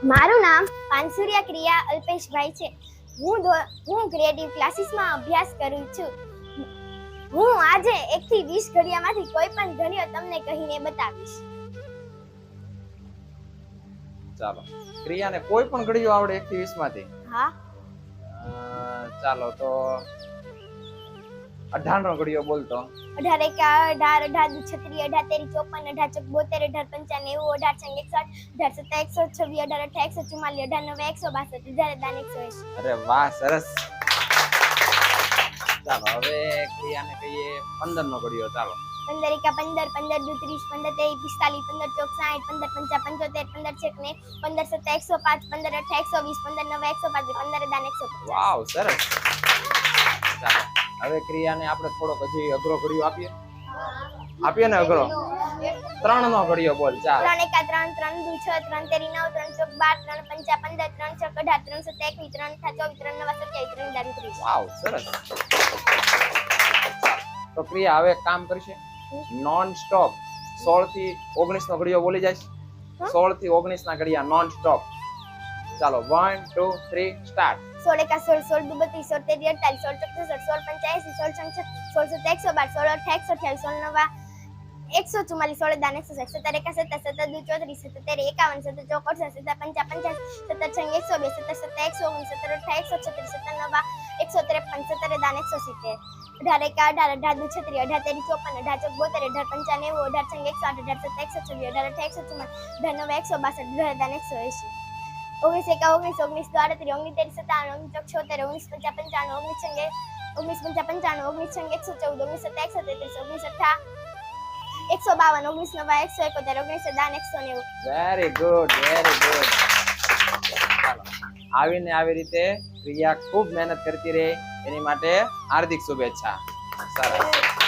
મારું નામ પાનસુરિયા ક્રિયા અલ્પેશભાઈ છે. હું ક્રિએટિવ ક્લાસીસમાં અભ્યાસ કરું છું. હું આજે 1 થી 20 ઘડિયામાંથી કોઈ પણ ઘડિયો તમને કહીને બતાવીશ. ચાલો, ક્રિયાને કોઈ પણ ઘડિયો આવડે 1 થી 20 માંથી? હા. ચાલો તો 18 નો ઘડિયો બોલતો. 18 એકા 18, 18 દુ 36, 18 તેરી 54, 18 ચોક 72, 18 95, 18 61, 18 17, 116, 18 18 144, 18 દાન 180. અરે વાહ, સરસ. ચાલો હવે ક્રિયાને કહીએ 15 નો ઘડિયો. ચાલો. 15 એકા 15, 15 દુ 30, 15 તેરી 45, 15 ચોક 60, 15 પંચા 75, 15 છેક ને 15 સત્તા 105, 15 અઠા 120, 15 નવા 105, 15 દાન 150. વાવ, સરસ. ચાલો હવે ક્રિયાને આપણે થોડોક હજી અઘરો ઘડિયો આપીએ ને અઘરો. 3 નો ઘડિયો બોલ. ચાલ. 3 એકા 3, 3 દુ 6, 3 તેરી 9, 3 ચોક 12, 3 પંચા 15, 3 છક 18, 3 સત્તા 21, 3 અઠા 24, 3 નવા 27, 3 દાન 30. વાવ, સરસ. તો ક્રિયા હવે કામ કરશે નોન સ્ટોપ. 16 થી 19 નો ઘડિયો બોલી જાય. 16 થી 19 ના ઘડિયા નોન સ્ટોપ. ચાલો 1 2 3 સ્ટાર્ટ. 16 એકા 16, 16 દુ 32, 16 તેરી 48, 16 ચોક 66, 16 પંચા 80, 16 છંગ 16 સત્તા 112, 16 અઠા 128, 16 નવા 144, 16 દાન 160, 17 એકા 17, 17 દુ 34, 17 તેરી 51, 17 ચોક 68, 17 પંચા 85, 17 છંગ 102, 17 સત્તા 119, 17 અઠા 136, 17 નવા 153, 17 દાન 170, 18 એકા 18, 18 દુ 36, 18 તેરી 54, 18 ચોક 72, 18 પંચા 90, 18 છંગ 108, 18 સત્તા 126, 18 અઠા 144, 18 નવા 162, 18 દાન 180, 19 એકા 19, 19 દુ 38, 19 તેરી 57, 19 ચોક 76, 19 પંચા 95, 19 છંગ 19 પંચા 95, 19 છંગ 114, 19 સત્તા 137, 19 અઠા 152, 19 નવા 171, 19 દાન 190. Very good, very good. ચાલો આવીને આવી રીતે ક્રિયા ખૂબ મહેનત કરતી રહે એની માટે હાર્દિક શુભેચ્છા. સરસ.